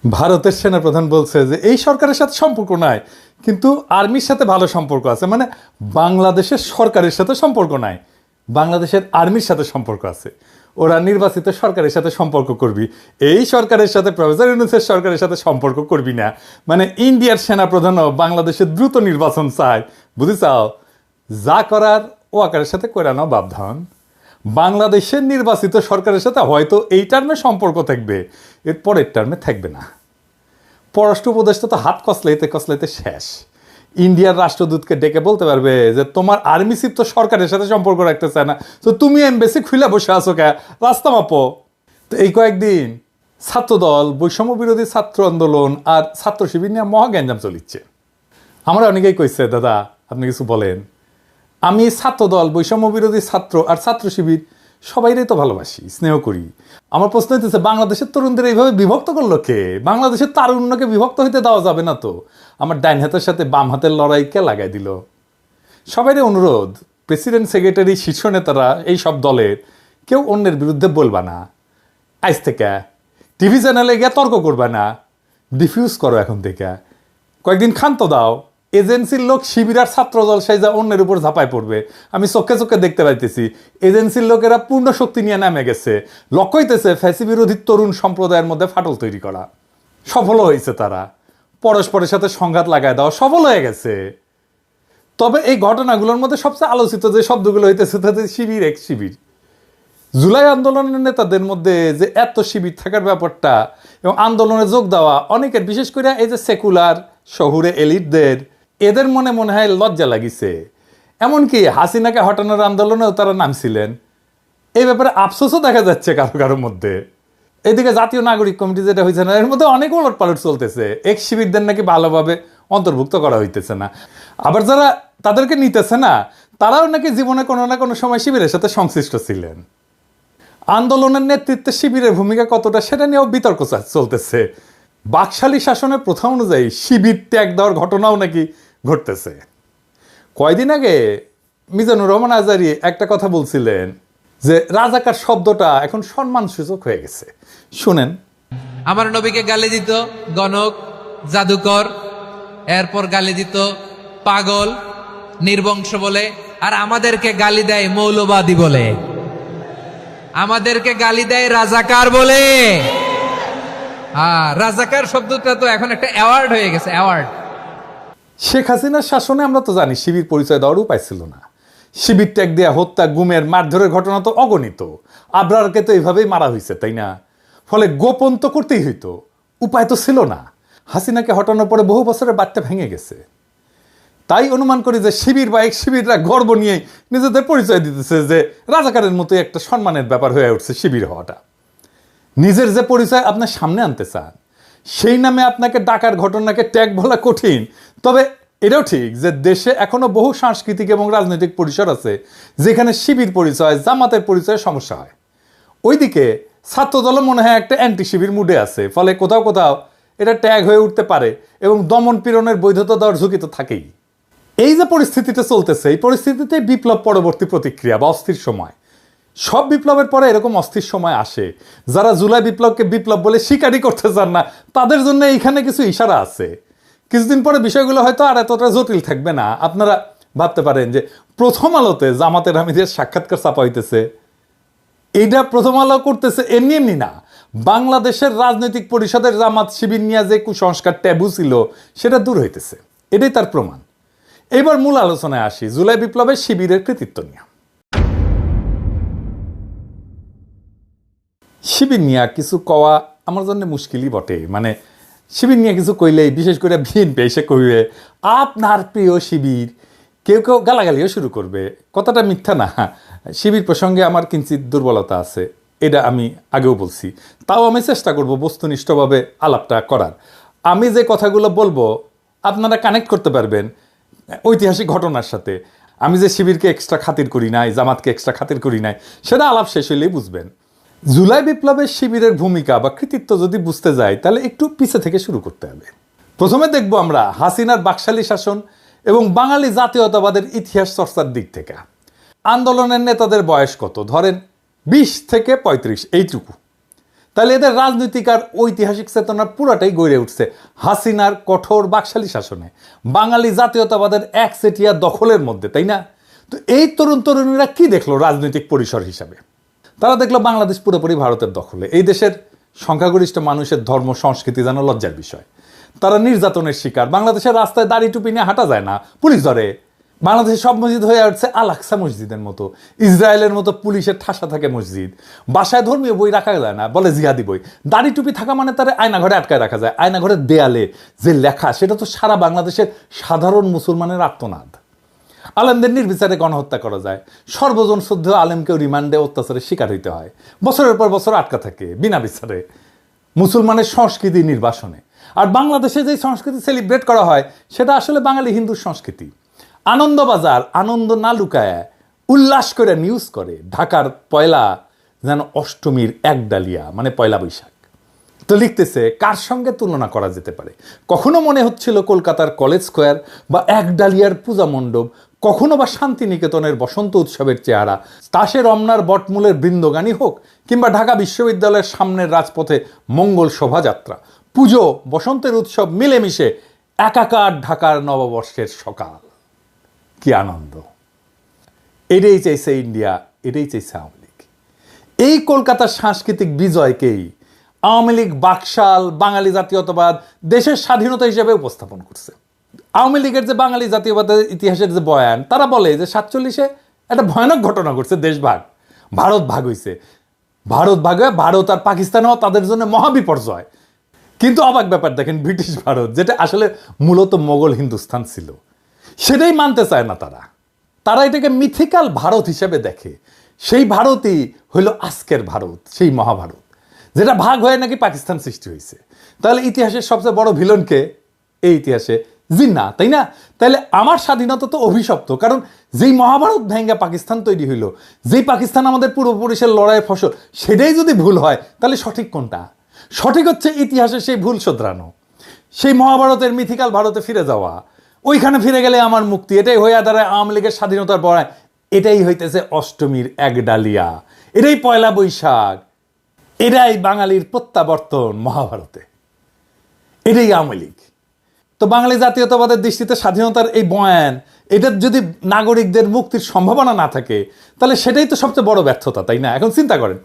ভারতের সেনাপ্রধান বলছে যে এই সরকারের সাথে সম্পর্ক নাই, কিন্তু আর্মির সাথে ভালো সম্পর্ক আছে। মানে বাংলাদেশের সরকারের সাথে সম্পর্ক নাই, বাংলাদেশের আর্মির সাথে সম্পর্ক আছে। ওরা নির্বাচিত সরকারের সাথে সম্পর্ক করবি, এই সরকারের সাথে প্রফেসর ইউনূসের সরকারের সাথে সম্পর্ক করবি না। মানে ইন্ডিয়ার সেনাপ্রধানও বাংলাদেশের দ্রুত নির্বাচন চায়, বুঝেছাও? যা করার ও আকারের সাথে করে নাও বাপধান। বাংলাদেশের নির্বাচিত সরকারের সাথে হয়তো এই টার্মে সম্পর্ক থাকবে, এর পরের টার্মে থাকবে না। পররাষ্ট্র উপদেষ্টা তো হাত কসলাইতে কসলাইতে শেষ। ইন্ডিয়ার রাষ্ট্রদূতকে ডেকে বলতে পারবে যে তোমার আর্মি চিফ তো সরকারের সাথে সম্পর্ক রাখতে চায় না, তো তুমি এমবেসি খুলে বসে আছো কে, রাস্তা মাপো। তো এই কয়েকদিন ছাত্রদল, বৈষম্য বিরোধী ছাত্র আন্দোলন আর ছাত্র শিবির নিয়ে মহা গ্যাঞ্জাম চলিচ্ছে। আমরা অনেকেই কইছে দাদা আপনি কিছু বলেন। আমি ছাত্রদল, বৈষম্য বিরোধী ছাত্র আর ছাত্র শিবির সবাইরাই তো ভালোবাসি, স্নেহ করি। আমার প্রশ্ন হইতেছে বাংলাদেশের তরুণদের এইভাবে বিভক্ত করলো কে? বাংলাদেশের তারুণ্যকে বিভক্ত হইতে দেওয়া যাবে না তো। আমার ডাইন হাতের সাথে বাম হাতের লড়াই কে লাগাই দিল? সবাইরই অনুরোধ, প্রেসিডেন্ট, সেক্রেটারি, শীর্ষ নেতারা এই সব দলের কেউ অন্যের বিরুদ্ধে বলবা না। আজ থেকে টিভি চ্যানেলে গিয়ে তর্ক করবা না, ডিফিউজ করো এখন থেকে। কয়েকদিন ক্ষান্ত দাও। এজেন্সির লোক শিবির আর ছাত্রদল সাইজা অন্যের উপর ঝাঁপায় পড়বে, আমি চোখে চোখে দেখতে পাইতেছি। এজেন্সির লোকেরা পূর্ণ শক্তি নিয়ে নামে গেছে, লক্ষ্য হইতেছে ফ্যাসি বিরোধী তরুণ সম্প্রদায়ের মধ্যে ফাটল তৈরি করা। সফল হয়েছে তারা, পরস্পরের সাথে সংঘাত লাগায় দেওয়া সফল হয়ে গেছে। তবে এই ঘটনাগুলোর মধ্যে সবচেয়ে আলোচিত যে শব্দগুলো হইতেছে তাদের শিবির এক শিবির। জুলাই আন্দোলনের নেতাদের মধ্যে যে এত শিবির থাকার ব্যাপারটা এবং আন্দোলনে যোগ দেওয়া অনেকের, বিশেষ করে এই যে সেকুলার শহুরে এলিটদের, এদের মনে মনে হয় লজ্জা লাগিছে। এমনকি হাসিনাকে হটানোর আন্দোলনেও তারা নামছিলেন। এই ব্যাপারে আফসোসও দেখা যাচ্ছে কারো কারোর মধ্যে। এদিকে জাতীয় নাগরিক কমিটি যেটা হয়েছে না, এর মধ্যে অনেক ওলট পালট চলতেছে। এক শিবিরদের নাকি ভালোভাবে অন্তর্ভুক্ত করা হইতেছে না, আবার যারা তাদেরকে নিতেছে না তারাও নাকি জীবনে কোনো না কোনো সময় শিবিরের সাথে সংশ্লিষ্ট ছিলেন। আন্দোলনের নেতৃত্বে শিবিরের ভূমিকা কতটা সেটা নিয়েও বিতর্ক চলতেছে। বাকশালী শাসনের প্রথা অনুযায়ী শিবির ত্যাগ দেওয়ার ঘটনাও নাকি ঘটতেছে। কয়দিন আগে মিজানুর রহমান আজারি একটা কথা বলছিলেন যে রাজাকার শব্দটা এখন সম্মানসূচক হয়ে গেছে। শুনেন। আমার নবীকে গালি দিত গণক, জাদুকর, এরপর গালি দিত পাগল, নির্বংশ বলে, আর আমাদেরকে গালি দেয় মৌলবাদী বলে, আমাদেরকে গালি দেয় রাজাকার বলে। রাজাকার শব্দটা তো এখন একটা অ্যাওয়ার্ড হয়ে গেছে, অ্যাওয়ার্ড। শেখ হাসিনার শাসনে আমরা তো জানি শিবির পরিচয় দেওয়ার উপায় ছিল না। শিবির ত্যাগ দেয়া, হত্যা, গুমের, মারধরের ঘটনা তো অগণিত। আবরারকে তো এইভাবেই মারা হয়েছে, তাই না? ফলে গোপন তো করতেই হইতো, উপায় তো ছিল না। হাসিনাকে হটানোর পরে বহু বছরের বার্তা ভেঙে গেছে। তাই অনুমান করি যে শিবির বা এক শিবিররা গর্ব নিয়ে নিজেদের পরিচয় দিতেছে যে রাজাকারের মতো একটা সম্মানের ব্যাপার হয়ে উঠছে শিবির হওয়াটা। নিজের যে পরিচয় আপনার সামনে আনতে চান, সেই নামে আপনাকে ডাকার ঘটনাকে ট্যাগ বলা কঠিন। তবে এটাও ঠিক যে দেশে এখনো বহু সাংস্কৃতিক এবং রাজনৈতিক পরিসর আছে যেখানে শিবির পরিচয়, জামাতের পরিচয়ে সমস্যা হয়। ওইদিকে ছাত্রদল মনে হয় একটা অ্যান্টি শিবির মুডে আছে, ফলে কোথাও কোথাও এটা ট্যাগ হয়ে উঠতে পারে এবং দমন পীড়নের বৈধতা দেওয়ার ঝুঁকি তো থাকেই। এই যে পরিস্থিতিটা চলতেছে, এই পরিস্থিতিতে বিপ্লব পরবর্তী প্রতিক্রিয়া বা অস্থির সময়। সব বিপ্লবের পরে এরকম অস্থির সময় আসে। যারা জুলাই বিপ্লবকে বিপ্লব বলে স্বীকারই করতে চান না, তাদের জন্য এইখানে কিছু ইশারা আছে। কিছুদিন পরে বিষয়গুলো হয়তো আর এতটা জটিল থাকবে না। আপনারা ভাবতে পারেন যে প্রথম আলোতে জামাতের আমিরের সাক্ষাৎকার ছাপা হইতেছে, এইটা প্রথম আলো করতেছে এমনি এমনি না। বাংলাদেশের রাজনৈতিক পরিষদের জামাত শিবির নিয়ে যে কুসংস্কার ট্যাবু ছিল সেটা দূর হইতেছে, এটাই তার প্রমাণ। এবার মূল আলোচনায় আসি, জুলাই বিপ্লবের শিবিরের কৃতিত্ব নিয়ে। শিবির নিয়ে কিছু কওয়া আমার জন্য মুশকিলই বটে। মানে শিবির নিয়ে কিছু কইলেই, বিশেষ করে বিএনপি এসে কইবে আপনার প্রিয় শিবির, কেউ কেউ গালাগালিও শুরু করবে। কথাটা মিথ্যা না, শিবির প্রসঙ্গে আমার কিঞ্চিত দুর্বলতা আছে, এটা আমি আগেও বলছি। তাও আমি চেষ্টা করব বস্তুনিষ্ঠভাবে আলাপটা করার। আমি যে কথাগুলো বলবো আপনারা কানেক্ট করতে পারবেন ঐতিহাসিক ঘটনার সাথে। আমি যে শিবিরকে এক্সট্রা খাতির করি নাই, জামাতকে এক্সট্রা খাতির করি নাই, সেটা আলাপ শেষ হইলেই বুঝবেন। জুলাই বিপ্লবের শিবিরের ভূমিকা বা কৃতিত্ব যদি বুঝতে যাই তাহলে একটু পিছে থেকে শুরু করতে হবে। প্রথমে দেখব আমরা হাসিনার বাকশালী শাসন এবং বাঙালি জাতীয়তাবাদের ইতিহাস চর্চার দিক থেকে। আন্দোলনের নেতাদের বয়স কত? ধরেন 20 থেকে 35, এইটুকু। তাহলে এদের রাজনৈতিক আর ঐতিহাসিক চেতনা পুরাটাই গড়ে উঠছে হাসিনার কঠোর বাকশালী শাসনে, বাঙালি জাতীয়তাবাদের একচেটিয়া দখলের মধ্যে, তাই না? তো এই তরুণ তরুণীরা কি দেখলো রাজনৈতিক পরিসর হিসাবে? তারা দেখলো বাংলাদেশ পুরোপুরি ভারতের দখলে, এই দেশের সংখ্যাগরিষ্ঠ মানুষের ধর্ম সংস্কৃতি যেন লজ্জার বিষয়, তারা নির্যাতনের শিকার, বাংলাদেশের রাস্তায় দাড়ি টুপি নিয়ে হাঁটা যায় না, পুলিশ ধরে। বাংলাদেশের সব মসজিদ হয়ে উঠছে আল আকসা মসজিদের মতো, ইসরায়েলের মতো পুলিশের ঠাসা থাকে মসজিদ, বাসায় ধর্মীয় বই রাখা যায় না, বলে জিহাদি বই। দাড়ি টুপি থাকা মানে তারা আয়নাঘরে আটকায় রাখা যায়, আয়নাঘরের দেয়ালে যে লেখা সেটা তো সারা বাংলাদেশের সাধারণ মুসলমানের আর্তনাদ। আলেমদের নির্বিচারে গণহত্যা করা যায়, সর্বজন শ্রদ্ধেয় আলেমকেও রিমান্ডে অত্যাচারের শিকার হইতে হয়, বছরের পর বছর আটকা থাকে বিনা বিচারে মুসলমানের সংস্কৃতি নির্বাসনে। আর বাংলাদেশে যে সংস্কৃতি সেলিব্রেট করা হয় সেটা আসলে বাঙালি হিন্দুর সংস্কৃতি। আনন্দবাজার আনন্দ না লুকায় উল্লাস করে নিউজ করে ঢাকার পয়লা যেন অষ্টমীর এক ডালিয়া, মানে পয়লা বৈশাখ। তো লিখতেছে কার সঙ্গে তুলনা করা যেতে পারে? কখনো মনে হচ্ছিল কলকাতার কলেজ স্কোয়ার বা এক ডালিয়ার পূজা মণ্ডপ, কখনো বা শান্তিনিকেতনের বসন্ত উৎসবের চেহারা, তাসে রমনার বটমূলের বৃন্দগানী হোক, কিংবা ঢাকা বিশ্ববিদ্যালয়ের সামনের রাজপথে মঙ্গল শোভাযাত্রা, পুজো বসন্তের উৎসব মিলেমিশে একাকার ঢাকার নববর্ষের সকাল। কি আনন্দ! এটাই চাইছে ইন্ডিয়া, এটাই চাইছে আওয়ামী লীগ। এই কলকাতার সাংস্কৃতিক বিজয়কেই আওয়ামী লীগ বাকশাল বাঙালি জাতীয়তাবাদ দেশের স্বাধীনতা হিসেবে উপস্থাপন করছে। আওয়ামী লীগের যে বাঙালি জাতীয়বাদের ইতিহাসের যে বয়ান, তারা বলে যে 47-এ একটা ভয়ানক ঘটনা ঘটছে, দেশ ভাগ, ভারত ভাগ হয়েছে, ভারত ভাগ হয়ে ভারত আর পাকিস্তানও তাদের জন্য মহাবিপর্যয়। কিন্তু অবাক ব্যাপার দেখেন, ব্রিটিশ ভারত যেটা আসলে মূলত মোগল হিন্দুস্তান ছিল, সেটাই মানতে চায় না তারা। তারা এটাকে মিথিক্যাল ভারত হিসেবে দেখে। সেই ভারতই হইল আজকের ভারত, সেই মহাভারত যেটা ভাগ হয়ে নাকি পাকিস্তান সৃষ্টি হয়েছে। তাহলে ইতিহাসের সবচেয়ে বড় ভিলনকে এই ইতিহাসে জিন্না, তাই না? তাহলে আমার স্বাধীনতা তো অভিশপ্ত, কারণ যেই মহাভারত ভেঙ্গা পাকিস্তান তৈরি হইল, যেই পাকিস্তান আমাদের পূর্বপুরুষের লড়াইয়ের ফসল, সেটাই যদি ভুল হয় তাহলে সঠিক কোনটা? সঠিক হচ্ছে ইতিহাসে সেই ভুল শোধরানো, সেই মহাভারতের মিথিক্যাল ভারতে ফিরে যাওয়া। ওইখানে ফিরে গেলে আমার মুক্তি, এটাই হইয়া দাঁড়ায় আওয়ামী লীগের স্বাধীনতার বড়ায়। এটাই হইতেছে অষ্টমীর এক ডালিয়া, এটাই পয়লা বৈশাখ, এটাই বাঙালির প্রত্যাবর্তন মহাভারতে, এটাই আওয়ামী লীগ। তো বাঙালি জাতীয়তাবাদের দৃষ্টিতে স্বাধীনতার এই বয়ান, এটার যদি নাগরিকদের মুক্তির সম্ভাবনা না থাকে তাহলে সেটাই তো সবচেয়ে বড় ব্যর্থতা, তাই না? এখন চিন্তা করেন,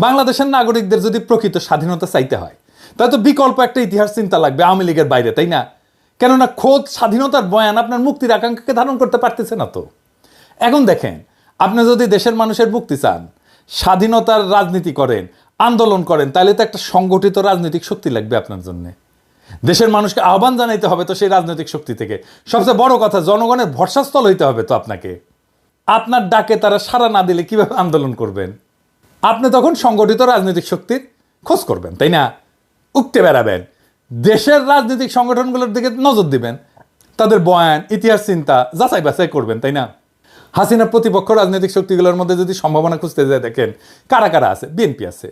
বাংলাদেশের নাগরিকদের যদি প্রকৃত স্বাধীনতা চাইতে হয় তাহলে তো বিকল্প একটা ইতিহাস চিন্তা লাগবে আওয়ামী লীগের বাইরে, তাই না? কেননা খোদ স্বাধীনতার বয়ান আপনার মুক্তির আকাঙ্ক্ষাকে ধারণ করতে পারতেছে না। তো এখন দেখেন, আপনি যদি দেশের মানুষের মুক্তি চান, স্বাধীনতার রাজনীতি করেন, আন্দোলন করেন, তাহলে তো একটা সংগঠিত রাজনৈতিক শক্তি লাগবে আপনার জন্য। দেশের মানুষকে আহ্বান জানাইতে হবে তো সেই রাজনৈতিক শক্তি থেকে। সবচেয়ে বড় কথা, জনগণের ভরসাস্থল হইতে হবে তো আপনাকে। আপনার ডাকে তারা সাড়া না দিলে কিভাবে আন্দোলন করবেন? আপনি তখন সংগঠিত রাজনৈতিক শক্তির খোঁজ করবেন, তাই না? উঠতে বেড়াবেন, দেশের রাজনৈতিক সংগঠনগুলোর দিকে নজর দিবেন, তাদের বয়ান ইতিহাস চিন্তা যাচাই বাছাই করবেন, তাই না? হাসিনা প্রতিপক্ষ রাজনৈতিক শক্তিগুলোর মধ্যে যদি সম্ভাবনা খুঁজতে যায়, দেখেন কারা কারা আছে। বিএনপি আছে,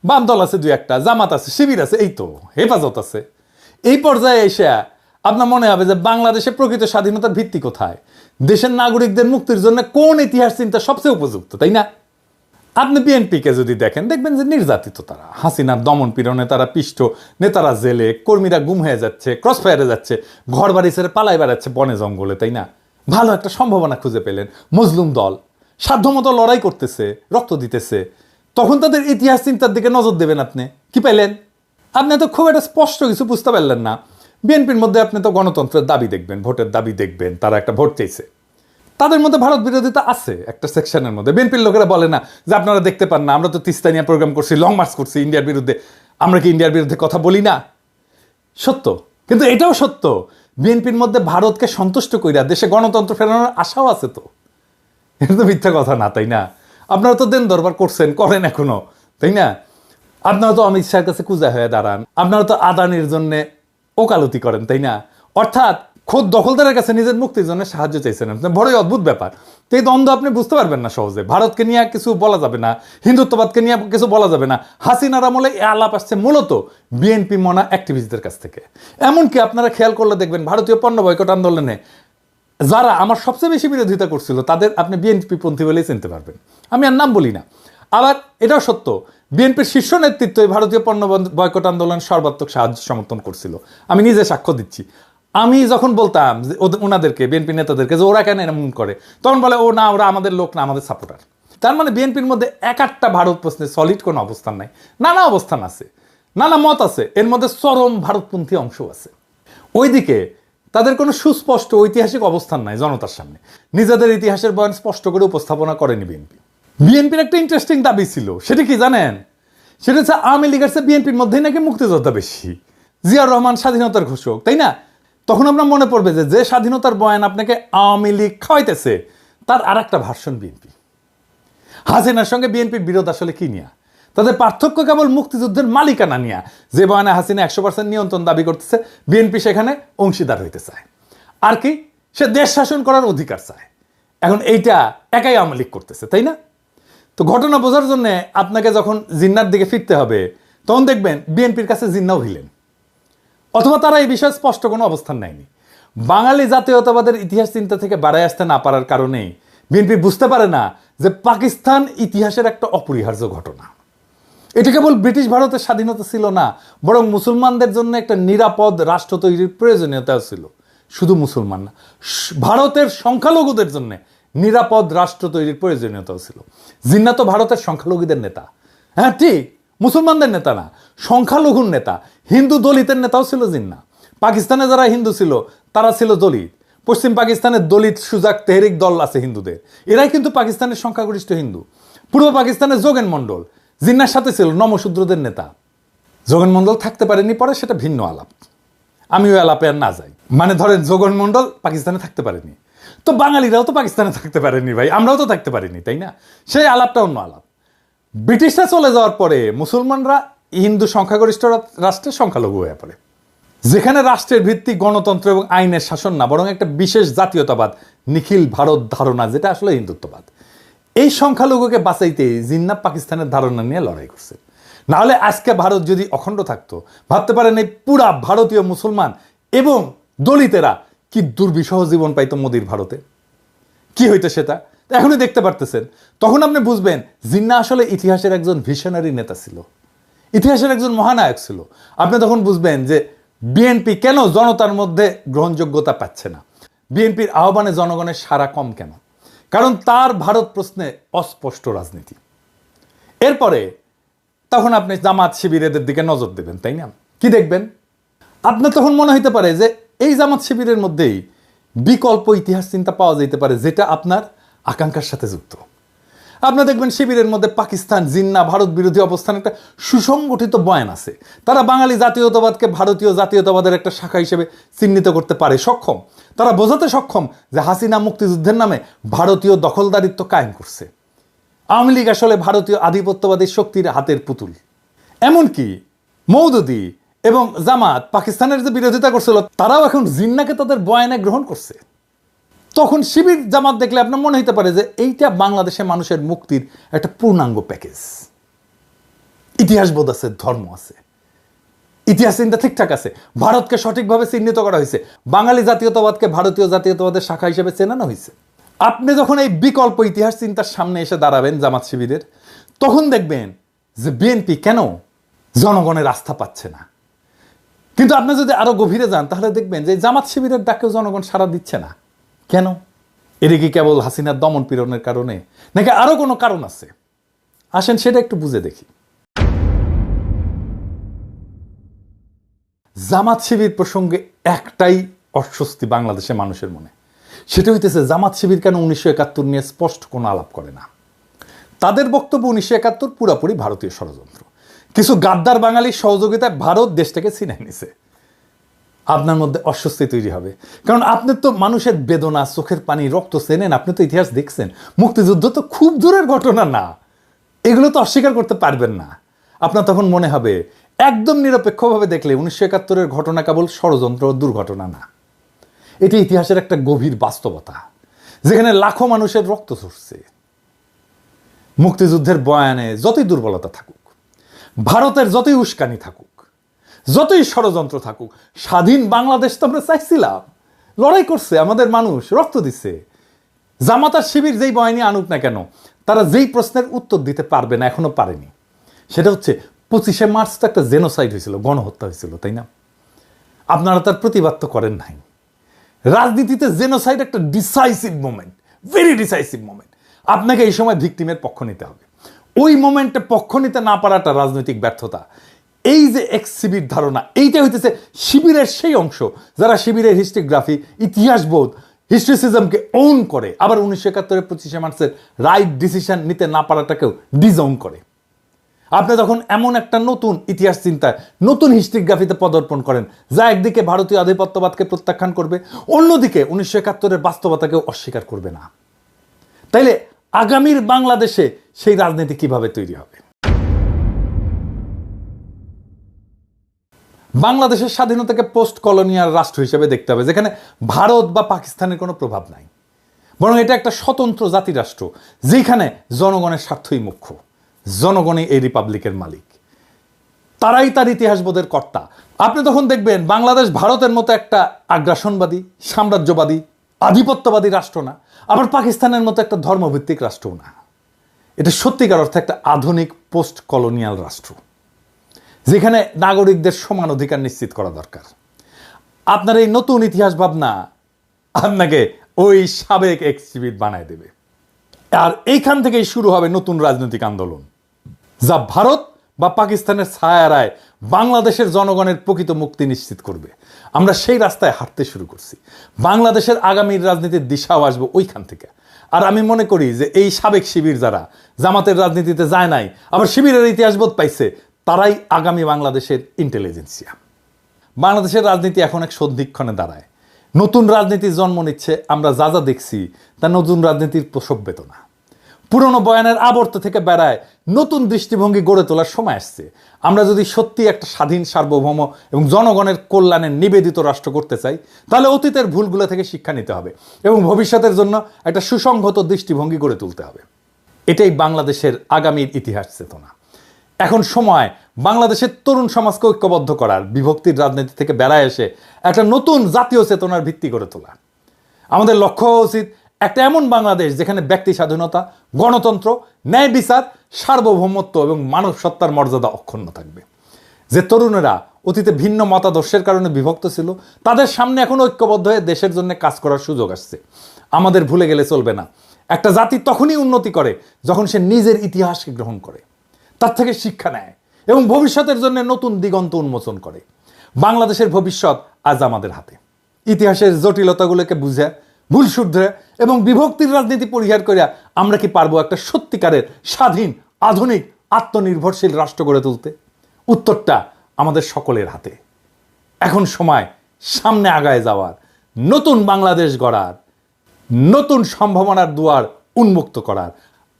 বাম দল আছে, দুই একটা, জামাত আছে, শিবির আছে, এই তো হেফাজত আছে। এই পর্যায়ে এসে আপনার মনে হবে যে বাংলাদেশে প্রকৃত স্বাধীনতার ভিত্তি কোথায়, দেশের নাগরিকদের মুক্তির জন্য কোন ইতিহাস চিন্তা সবচেয়ে উপযুক্ত, তাই না? আপনি বিএনপিকে যদি দেখেন, দেখবেন যে নির্যাতিত তারা, হাসিনার দমন পীড়নে তারা পিষ্ট, নেতারা জেলে, কর্মীরা গুম হয়ে যাচ্ছে, ক্রসফায়ারে যাচ্ছে, ঘর বাড়ি ছেড়ে পালাই বেড়াচ্ছে বনে জঙ্গলে, তাই না? ভালো একটা সম্ভাবনা খুঁজে পেলেন, মজলুম দল সাধ্যমতো লড়াই করতেছে, রক্ত দিতেছে, তখন তাদের ইতিহাস চিন্তার দিকে নজর দেবেন। আপনি কি পেলেন? আপনি তো খুব একটা স্পষ্ট কিছু বুঝতে পারলেন না। বিএনপির মধ্যে আপনি তো গণতন্ত্রের দাবি দেখবেন, ভোটের দাবি দেখবেন, তারা একটা ভোট চাইছে, তাদের মধ্যে ভারত বিরোধিতা আছে একটা সেকশনের মধ্যে। বিএনপির লোকেরা বলে না যে আপনারা দেখতে পান না, আমরা তো তিস্তা নিয়ে প্রোগ্রাম করছি, লং মার্চ করছি ইন্ডিয়ার বিরুদ্ধে, আমরা কি ইন্ডিয়ার বিরুদ্ধে কথা বলি না? সত্য, কিন্তু এটাও সত্য, বিএনপির মধ্যে ভারতকে সন্তুষ্ট কইরা দেশে গণতন্ত্র ফেরানোর আশাও আছে। তো এটা তো মিথ্যা কথা না, তাই না? আপনারা তো দেন দরবার করছেন, করেন এখনো, তাই না? আপনারা তো অমিত শাহের কাছে কুজা হয়ে দাঁড়ান, আপনারা তো আদানির জন্য ওকালতি করেন, তাই না? অর্থাৎ খোদ দখলদারের কাছে নিজের মুক্তির জন্য সাহায্য চাইছেন। বড়ই অদ্ভুত ব্যাপার। তো এই দ্বন্দ্ব আপনি বুঝতে পারবেন না সহজে। ভারতকে নিয়ে কিছু বলা যাবে না, হিন্দুত্ববাদকে নিয়ে কিছু বলা যাবে না। হাসিনার আমলে এ আলাপ আসছে মূলত বিএনপি মনা অ্যাক্টিভিস্টদের কাছ থেকে। এমনকি আপনারা খেয়াল করলে দেখবেন, ভারতীয় পণ্য বয়কট আন্দোলনে যারা আমার সবচেয়ে বেশি বিরোধিতা করছিল, তাদের আপনি বিএনপি পন্থী বলেই চিনতে পারবেন। আমি আর নাম বলি না। আবার এটাও সত্য, বিএনপির শীর্ষ নেতৃত্ব এই ভারতীয় পণ্য বয়কট আন্দোলন সর্বাত্মক সাহায্য সমর্থন করছিল। আমি নিজে সাক্ষ্য দিচ্ছি। আমি যখন বলতাম যে ওনাদেরকে, বিএনপি নেতাদেরকে, যে ওরা কেন এরকম করে, তখন বলে ও না, ওরা আমাদের লোক না, আমাদের সাপোর্টার। তার মানে বিএনপির মধ্যে একটা ভারত প্রশ্নে সলিড কোনো অবস্থান নাই, নানা অবস্থান আছে, নানা মত আছে, এর মধ্যে চরম ভারতপন্থী অংশ আছে। ওইদিকে তাদের কোনো সুস্পষ্ট ঐতিহাসিক অবস্থান নাই জনতার সামনে, নিজেদের ইতিহাসের বয়ান স্পষ্ট করে উপস্থাপনা করেনি বিএনপি। বিএনপির একটা ইন্টারেস্টিং দাবি ছিল, সেটা কি জানেন? সেটা হচ্ছে আওয়ামী লীগের চেয়ে বিএনপির মধ্যেই নাকি মুক্তিযোদ্ধা বেশি। জিয়াউর রহমান স্বাধীনতার ঘোষক, তাই না? তখন আমরা মনে পড়বে যে স্বাধীনতার বয়ান আপনাকে আওয়ামী লীগ খাওয়াইতেছে, তার আর একটা ভার্সন বিএনপি। হাসিনার সঙ্গে বিএনপির বিরোধ আসলে কি নিয়ে? তাদের পার্থক্য কেবল মুক্তিযুদ্ধের মালিকানা নিয়ে। যে বয়ানে হাসিনা 100% নিয়ন্ত্রণ দাবি করতেছে, বিএনপি সেখানে অংশীদার হইতে চায়। আর কি, সে দেশ শাসন করার অধিকার চায়। এখন এইটা একাই আওয়ামী লীগ করতেছে, তাই না? তো ঘটনা বোঝার জন্য আপনাকে যখন জিন্নার দিকে ফিরতে হবে, তখন দেখবেন বিএনপির কাছে জিন্নাও হিলেন, অথবা তারা এই বিষয়ে স্পষ্ট কোনো অবস্থান নেয়নি। বাঙালি জাতীয়তাবাদের ইতিহাস চিন্তা থেকে বাড়ায় আসতে না পারার কারণেই বিএনপি বুঝতে পারে না যে পাকিস্তান ইতিহাসের একটা অপরিহার্য ঘটনা। এটা কেবল ব্রিটিশ ভারতের স্বাধীনতা ছিল না, বরং মুসলমানদের জন্য একটা নিরাপদ রাষ্ট্র তৈরির প্রয়োজনীয়তাও ছিল। শুধু মুসলমান না, ভারতের সংখ্যালঘুদের জন্য নিরাপদ রাষ্ট্র তৈরির প্রয়োজনীয়তাও ছিল। জিন্না তো ভারতের সংখ্যালঘুদের নেতা, হ্যাঁ ঠিক, মুসলমানদের নেতা না, সংখ্যালঘুর নেতা, হিন্দু দলিতের নেতাও ছিল জিন্না। পাকিস্তানে যারা হিন্দু ছিল তারা ছিল দলিত। পশ্চিম পাকিস্তানের দলিত সুজাক তেহরিক দল আছে হিন্দুদের, এরাই কিন্তু পাকিস্তানের সংখ্যাগরিষ্ঠ হিন্দু। পূর্ব পাকিস্তানের যোগেন মণ্ডল জিন্নার সাথে ছিল নমশূদ্রদের নেতা। যোগেন মণ্ডল থাকতে পারেনি পরে, সেটা ভিন্ন আলাপ, আমি ওই আলাপে আর না যাই। মানে ধরেন যোগেন মণ্ডল পাকিস্তানে থাকতে পারেনি, তো বাঙালিরাও তো পাকিস্তানে থাকতে পারেনি ভাই, আমরাও তো থাকতে পারিনি, তাই না? সেই আলাপটা অন্য আলাপ। ব্রিটিশরা চলে যাওয়ার পরে মুসলমানরা হিন্দু সংখ্যাগরিষ্ঠ রাষ্ট্রের সংখ্যালঘু হয়ে পড়ে, যেখানে রাষ্ট্রের ভিত্তি গণতন্ত্র এবং আইনের শাসন না, বরং একটা বিশেষ জাতীয়তাবাদ, নিখিল ভারত ধারণা, যেটা আসলে হিন্দুত্ববাদ। এই সংখ্যালঘুকে বাঁচাইতে জিন্না পাকিস্তানের ধারণা নিয়ে লড়াই করছে। নাহলে আজকে ভারত যদি অখণ্ড থাকতো, ভাবতে পারেন এই পুরা ভারতীয় মুসলমান এবং দলিতেরা কি দুর্বিষহ জীবন পাইতো মোদির ভারতে, কি হইতো সেটা এখনই দেখতে পারতেছেন। তখন আপনি বুঝবেন জিন্না আসলে ইতিহাসের একজন ভিশনারি নেতা ছিল, ইতিহাসের একজন মহানায়ক ছিল। আপনি তখন বুঝবেন যে বিএনপি কেন জনতার মধ্যে গ্রহণযোগ্যতা পাচ্ছে না, বিএনপির আহ্বানে জনগণের সাড়া কম কেন, কারণ তার ভারত প্রশ্নে অস্পষ্ট রাজনীতি। এরপরে তখন আপনি জামাত শিবিরের দিকে নজর দেবেন, তাই না? কি দেখবেন? আপনার তখন মনে হইতে পারে যে এই জামাত শিবিরের মধ্যেই বিকল্প ইতিহাস চিন্তা পাওয়া যেতে পারে, যেটা আপনার আকাঙ্ক্ষার সাথে যুক্ত। আপনারা দেখবেন শিবিরের মধ্যে পাকিস্তান, জিন্না, ভারত বিরোধী অবস্থান একটা সুসংগঠিত বয়ান আছে। তারা বাঙালি জাতীয়তাবাদকে ভারতীয় জাতীয়তাবাদের একটা শাখা হিসেবে চিহ্নিত করতে পারে, সক্ষম। তারা বোঝাতে সক্ষম যে হাসিনা মুক্তিযুদ্ধের নামে ভারতীয় দখলদারিত্ব কায়েম করছে। আওয়ামী লীগ আসলে ভারতীয় আধিপত্যবাদী শক্তির হাতের পুতুল। এমনকি মওদুদি এবং জামাত পাকিস্তানের যে বিরোধিতা করছিল, তারাও এখন জিন্নাকে তাদের বয়ানে গ্রহণ করছে। তখন শিবির জামাত দেখলে আপনার মনে হতে পারে যে এইটা বাংলাদেশের মানুষের মুক্তির একটা পূর্ণাঙ্গ প্যাকেজ। ইতিহাস বোধ আছে, ধর্ম আছে, ইতিহাস চিন্তা ঠিকঠাক আছে, ভারতকে সঠিকভাবে চিহ্নিত করা হয়েছে, বাঙালি জাতীয়তাবাদকে ভারতীয় জাতীয়তাবাদের শাখা হিসেবে চেনানো হয়েছে। আপনি যখন এই বিকল্প ইতিহাস চিন্তার সামনে এসে দাঁড়াবেন জামাত শিবিরের, তখন দেখবেন যে বিএনপি কেন জনগণের আস্থা পাচ্ছে না। কিন্তু আপনি যদি আরো গভীরে যান, তাহলে দেখবেন যে জামাত শিবিরের ডাকেও জনগণ সাড়া দিচ্ছে না। কেন? এর কি কেবল হাসিনার দমন পীড়নের কারণে, নাকি আরো কোনো কারণ আছে? আসেন সেটা একটু বুঝে দেখি। জামাত শিবির প্রসঙ্গে একটাই অস্বস্তি বাংলাদেশের মানুষের মনে, সেটা হইতেছে জামাত শিবির কেন 1971 নিয়ে স্পষ্ট কোনো আলাপ করে না। তাদের বক্তব্য 1971 পুরোপুরি ভারতীয় ষড়যন্ত্র, কিছু গাদ্দার বাঙালির সহযোগিতায় ভারত দেশটাকে ছিনিয়ে নিছে। আপনার মধ্যে অস্বস্তি তৈরি হবে, কারণ আপনি তো মানুষের বেদনা, চোখের পানি, রক্ত চেনেন, আপনি তো ইতিহাস দেখছেন। মুক্তিযুদ্ধ তো খুব দূরের ঘটনা না, এগুলো তো অস্বীকার করতে পারবেন না। আপনার তখন মনে হবে একদম নিরপেক্ষভাবে দেখলে 1971-এর ঘটনা কেবল ষড়যন্ত্র ও দুর্ঘটনা না, এটি ইতিহাসের একটা গভীর বাস্তবতা, যেখানে লাখো মানুষের রক্ত ঝরছে। মুক্তিযুদ্ধের বয়ানে যতই দুর্বলতা থাকুক, ভারতের যতই উস্কানি থাকুক, যতই ষড়যন্ত্র থাকুক, স্বাধীন বাংলাদেশ তো আমরা চাইছিলাম, লড়াই করছে আমাদের মানুষ, রক্ত দিচ্ছে। জামাত আর শিবির যেই বয়ানি আনুক না কেন, তারা যেই প্রশ্নের উত্তর দিতে পারবে না, এখনো পারেনি, সেটা হচ্ছে 25শে মার্চ তো একটা জেনোসাইড হয়েছিল, গণহত্যা হয়েছিল, তাই না? আপনারা তার প্রতিবাদ তো করেন নাই। রাজনীতিতে জেনোসাইড একটা decisive moment, very decisive moment. আপনাকে এই সময় ভিকটিমের পক্ষ নিতে হবে। ওই মোমেন্টে পক্ষ নিতে না পারাটা রাজনৈতিক ব্যর্থতা। এই যে এক্স শিবির ধারণা, এইটা হইতেছে শিবিরের সেই অংশ যারা শিবিরের হিস্ট্রিগ্রাফি, ইতিহাসবোধ, হিস্ট্রিসিজমকে ওন করে, আবার 1971 25শে মার্চের রাইট ডিসিশন নিতে না পারাটাকেও ডিজওন করে। আপনি যখন এমন একটা নতুন ইতিহাস চিন্তায়, নতুন হিস্ট্রিগ্রাফিতে পদার্পণ করেন যা একদিকে ভারতীয় আধিপত্যবাদকে প্রত্যাখ্যান করবে, অন্যদিকে 1971-এর বাস্তবতাকেও অস্বীকার করবে না, তাইলে আগামীর বাংলাদেশে সেই রাজনীতি কিভাবে তৈরি হবে? বাংলাদেশের স্বাধীনতাকে পোস্ট কলোনিয়াল রাষ্ট্র হিসেবে দেখতে হবে, যেখানে ভারত বা পাকিস্তানের কোনো প্রভাব নাই, বরং এটা একটা স্বতন্ত্র জাতি রাষ্ট্র যেখানে জনগণের স্বার্থই মুখ্য, জনগণই এই রিপাবলিকের মালিক, তারাই তার ইতিহাসবোধের কর্তা। আপনি তখন দেখবেন বাংলাদেশ ভারতের মতো একটা আগ্রাসনবাদী, সাম্রাজ্যবাদী, আধিপত্যবাদী রাষ্ট্র না, আবার পাকিস্তানের মতো একটা ধর্মভিত্তিক রাষ্ট্রও না। এটা সত্যিকার অর্থে একটা আধুনিক পোস্ট কলোনিয়াল রাষ্ট্র যেখানে নাগরিকদের সমান অধিকার নিশ্চিত করা দরকার। আপনার এই নতুন ইতিহাস ভাবনা আপনাকে ওই সাবেক এক্সিবিট বানায় দেবে, আর এইখান থেকেই শুরু হবে নতুন রাজনৈতিক আন্দোলন যা ভারত বা পাকিস্তানের ছায়ারায় বাংলাদেশের জনগণের প্রকৃত মুক্তি নিশ্চিত করবে। আমরা সেই রাস্তায় হাঁটতে শুরু করছি। বাংলাদেশের আগামীর রাজনীতির দিশাও আসবে ওইখান থেকে। আর আমি মনে করি যে এই সাবেক শিবির যারা জামাতের রাজনীতিতে যায় নাই, আবার শিবিরের ইতিহাসবোধ পাইছে, তারাই আগামী বাংলাদেশের ইন্টেলিজেন্সিয়া। বাংলাদেশের রাজনীতি এখন এক সন্ধিক্ষণে দাঁড়ায়। নতুন রাজনীতির জন্ম নিচ্ছে। আমরা যা যা দেখছি তা নতুন রাজনীতির প্রসব বেদনা। পুরনো বয়ানের আবর্ত থেকে বেড়ায় নতুন দৃষ্টিভঙ্গি গড়ে তোলার সময় আসছে। আমরা যদি সত্যি একটা স্বাধীন, সার্বভৌম এবং জনগণের কল্যাণে নিবেদিত রাষ্ট্র করতে চাই, তাহলে অতীতের ভুলগুলো থেকে শিক্ষা নিতে হবে এবং ভবিষ্যতের জন্য একটা সুসংহত দৃষ্টিভঙ্গি গড়ে তুলতে হবে। এটাই বাংলাদেশের আগামীর ইতিহাস চেতনা। এখন সময় বাংলাদেশের তরুণ সমাজকে ঐক্যবদ্ধ করার, বিভক্তির রাজনীতি থেকে বেড়ায় এসে একটা নতুন জাতীয় চেতনার ভিত্তি গড়ে তোলা। আমাদের লক্ষ্য হওয়া উচিত একটা এমন বাংলাদেশ যেখানে ব্যক্তি স্বাধীনতা, গণতন্ত্র, ন্যায় বিচার, সার্বভৌমত্ব এবং মানব সত্তার মর্যাদা অক্ষুণ্ণ থাকবে। যে তরুণেরা অতীতে ভিন্ন মতাদর্শের কারণে বিভক্ত ছিল, তাদের সামনে এখন ঐক্যবদ্ধ হয়ে দেশের জন্য কাজ করার সুযোগ আসছে। আমাদের ভুলে গেলে চলবে না। একটা জাতি তখনই উন্নতি করে যখন সে নিজের ইতিহাসকে গ্রহণ করে, তার থেকে শিক্ষা নেয় এবং ভবিষ্যতের জন্য নতুন দিগন্ত উন্মোচন করে। বাংলাদেশের ভবিষ্যৎ আজ আমাদের হাতে। ইতিহাসের জটিলতাগুলোকে বুঝে, ভুল শুধরে এবং বিভক্তির রাজনীতি পরিহার করে আমরা কি পারবো একটা সত্যিকারের স্বাধীন, আধুনিক, আত্মনির্ভরশীল রাষ্ট্র গড়ে তুলতে? উত্তরটা আমাদের সকলের হাতে। এখন সময় সামনে আগায় যাওয়ার, নতুন বাংলাদেশ গড়ার, নতুন সম্ভাবনার দুয়ার উন্মুক্ত করার।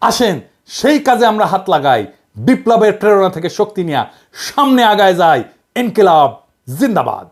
আসেন সেই কাজে আমরা হাত লাগাই। বিপ্লবের প্রেরণা থেকে শক্তি নিয়ে সামনে আগায় যায়। ইনকিলাব জিন্দাবাদ।